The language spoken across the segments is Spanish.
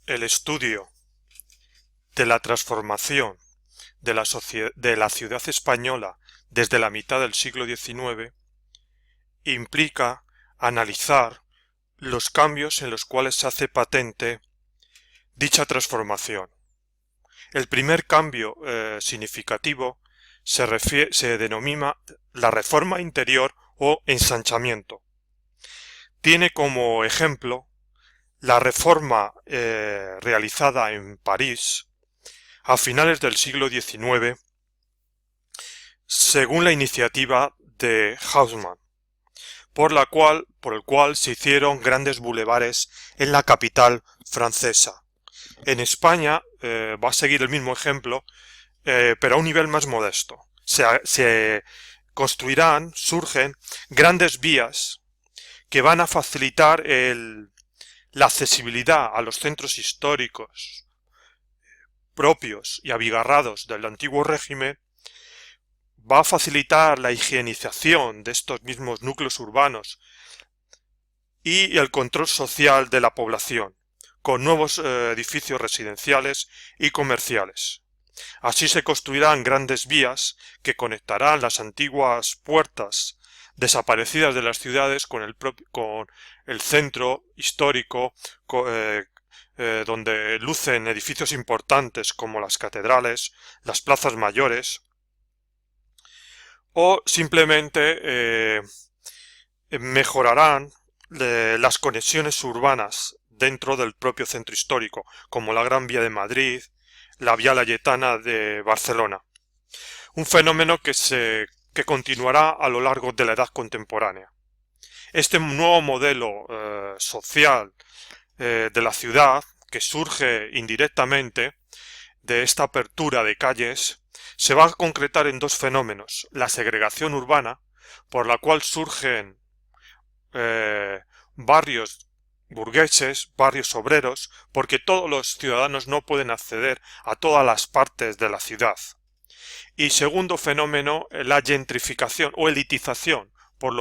El estudio de la transformación de la ciudad española desde la mitad del siglo XIX implica analizar los cambios en los cuales se hace patente dicha transformación. El primer cambio significativo se denomina la reforma interior o ensanchamiento. Tiene como ejemplo la reforma realizada en París a finales del siglo XIX según la iniciativa de Haussmann, por el cual se hicieron grandes bulevares en la capital francesa. En España va a seguir el mismo ejemplo, pero a un nivel más modesto. Se surgen grandes vías que van a facilitar la accesibilidad a los centros históricos propios y abigarrados del antiguo régimen, va a facilitar la higienización de estos mismos núcleos urbanos y el control social de la población, con nuevos edificios residenciales y comerciales. Así se construirán grandes vías que conectarán las antiguas puertas desaparecidas de las ciudades con el centro histórico, donde lucen edificios importantes como las catedrales, las plazas mayores, o simplemente mejorarán las conexiones urbanas dentro del propio centro histórico, como la Gran Vía de Madrid, la Vía Layetana de Barcelona. Un fenómeno que continuará a lo largo de la edad contemporánea. Este nuevo modelo social de la ciudad, que surge indirectamente de esta apertura de calles, se va a concretar en dos fenómenos: la segregación urbana, por la cual surgen barrios burgueses, barrios obreros, porque todos los ciudadanos no pueden acceder a todas las partes de la ciudad. Y segundo fenómeno, la gentrificación o elitización, por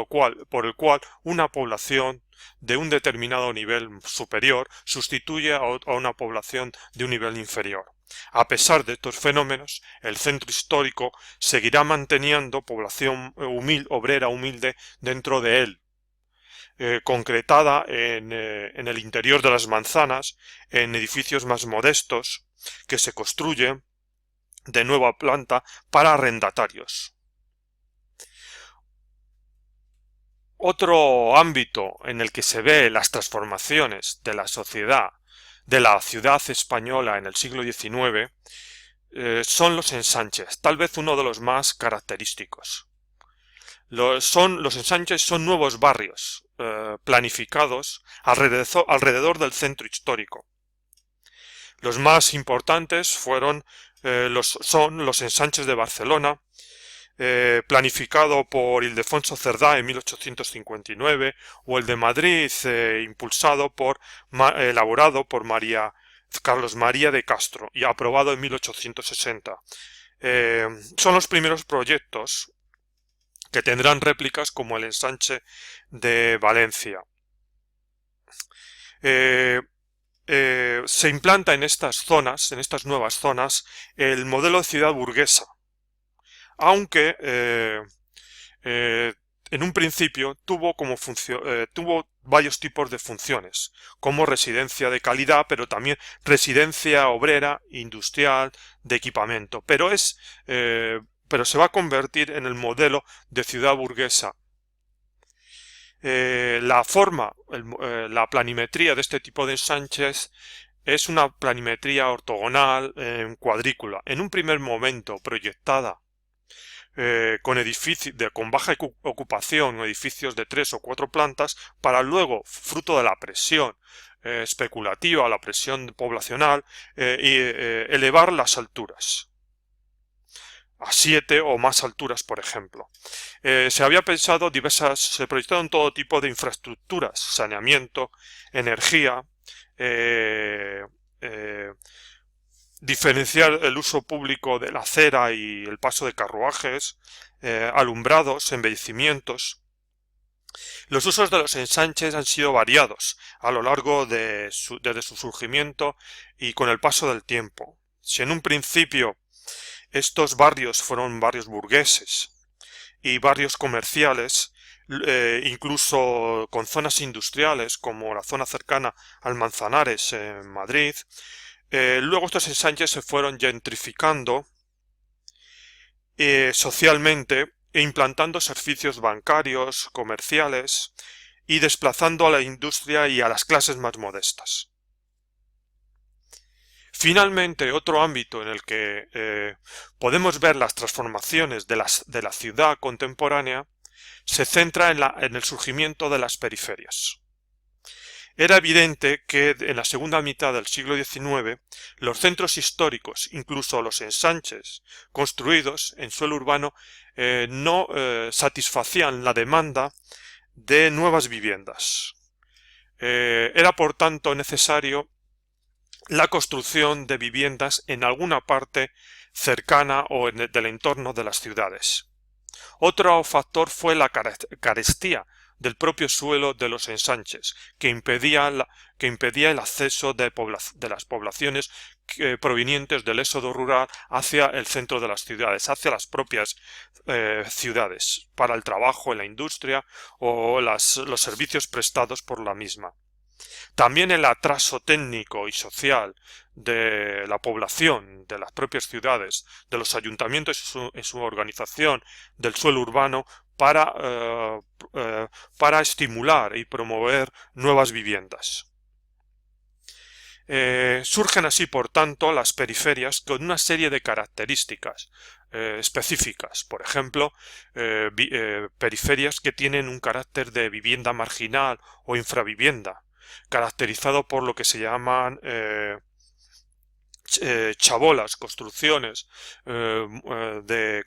el cual una población de un determinado nivel superior sustituye a una población de un nivel inferior. A pesar de estos fenómenos, el centro histórico seguirá manteniendo población obrera humilde dentro de él, concretada en el interior de las manzanas, en edificios más modestos que se construyen de nueva planta para arrendatarios. Otro ámbito en el que se ve las transformaciones de la sociedad, de la ciudad española en el siglo XIX, son los ensanches, tal vez uno de los más característicos. Los ensanches son nuevos barrios planificados alrededor del centro histórico. Los más importantes son los ensanches de Barcelona, planificado por Ildefonso Cerdá en 1859, o el de Madrid, elaborado por Carlos María de Castro y aprobado en 1860. Son los primeros proyectos que tendrán réplicas como el ensanche de Valencia. Se implanta en estas nuevas zonas, el modelo de ciudad burguesa, aunque en un principio tuvo varios tipos de funciones, como residencia de calidad, pero también residencia obrera, industrial, de equipamiento, pero se va a convertir en el modelo de ciudad burguesa. La planimetría de este tipo de ensanches es una planimetría ortogonal en cuadrícula, en un primer momento proyectada con baja ocupación, edificios de 3 o 4 plantas, para luego, fruto de la presión especulativa, la presión poblacional, elevar las alturas a 7 o más alturas, por ejemplo. Se proyectaron todo tipo de infraestructuras: saneamiento, energía, diferenciar el uso público de la acera y el paso de carruajes, alumbrados, embellecimientos. Los usos de los ensanches han sido variados a lo largo desde su surgimiento y con el paso del tiempo. Si en un principio estos barrios fueron barrios burgueses y barrios comerciales, incluso con zonas industriales como la zona cercana al Manzanares en Madrid, luego estos ensanches se fueron gentrificando socialmente e implantando servicios bancarios, comerciales y desplazando a la industria y a las clases más modestas. Finalmente, otro ámbito en el que podemos ver las transformaciones de la ciudad contemporánea se centra en el surgimiento de las periferias. Era evidente que en la segunda mitad del siglo XIX los centros históricos, incluso los ensanches construidos en suelo urbano, no satisfacían la demanda de nuevas viviendas. Era por tanto necesario la construcción de viviendas en alguna parte cercana o del entorno de las ciudades. Otro factor fue la carestía del propio suelo de los ensanches, que impedía el acceso de las poblaciones provenientes del éxodo rural hacia el centro de las ciudades, hacia las propias ciudades, para el trabajo en la industria o los servicios prestados por la misma. También el atraso técnico y social de la población, de las propias ciudades, de los ayuntamientos en su organización del suelo urbano para estimular y promover nuevas viviendas. Surgen así, por tanto, las periferias con una serie de características específicas. Por ejemplo, periferias que tienen un carácter de vivienda marginal o infravivienda, caracterizado por lo que se llaman chabolas, construcciones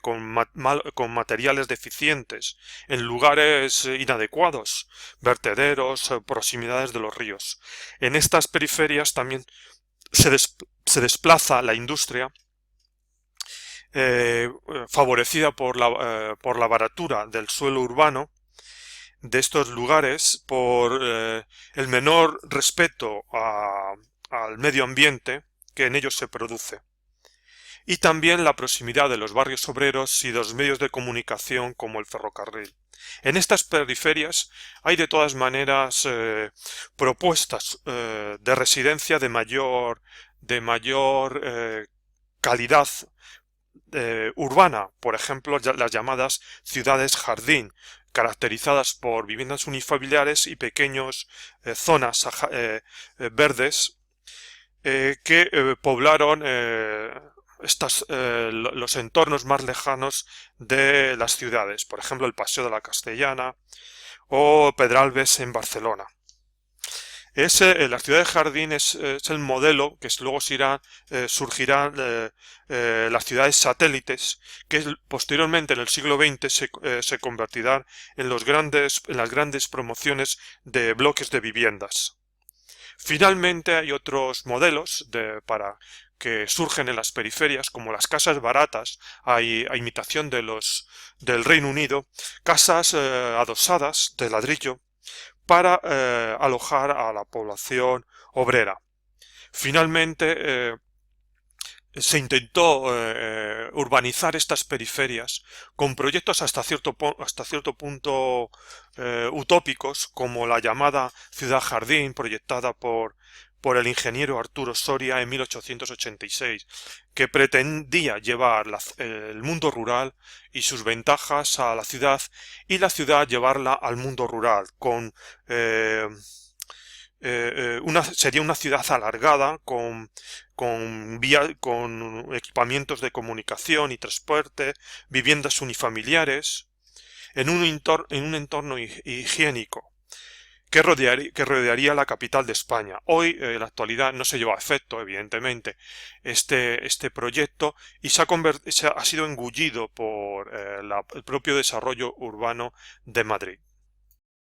con materiales deficientes, en lugares inadecuados, vertederos, proximidades de los ríos. En estas periferias también se desplaza la industria, favorecida por la baratura del suelo urbano de estos lugares, por el menor respeto al medio ambiente que en ellos se produce, y también la proximidad de los barrios obreros y de los medios de comunicación como el ferrocarril. En estas periferias hay de todas maneras propuestas de residencia de mayor calidad urbana, por ejemplo las llamadas ciudades jardín, caracterizadas por viviendas unifamiliares y pequeñas zonas verdes que poblaron los entornos más lejanos de las ciudades, por ejemplo el Paseo de la Castellana o Pedralbes en Barcelona. La ciudad de jardín es el modelo que luego surgirán las ciudades satélites, que posteriormente en el siglo XX se convertirán en las grandes promociones de bloques de viviendas. Finalmente hay otros modelos que surgen en las periferias, como las casas baratas, a imitación del Reino Unido, casas adosadas de ladrillo para alojar a la población obrera. Finalmente se intentó urbanizar estas periferias con proyectos hasta cierto punto utópicos, como la llamada Ciudad Jardín, proyectada por el ingeniero Arturo Soria en 1886, que pretendía llevar el mundo rural y sus ventajas a la ciudad, y la ciudad llevarla al mundo rural, sería una ciudad alargada con equipamientos de comunicación y transporte, viviendas unifamiliares, en un entorno higiénico que rodearía la capital de España. Hoy, en la actualidad, no se lleva a efecto, evidentemente, este proyecto, y ha sido engullido por el propio desarrollo urbano de Madrid.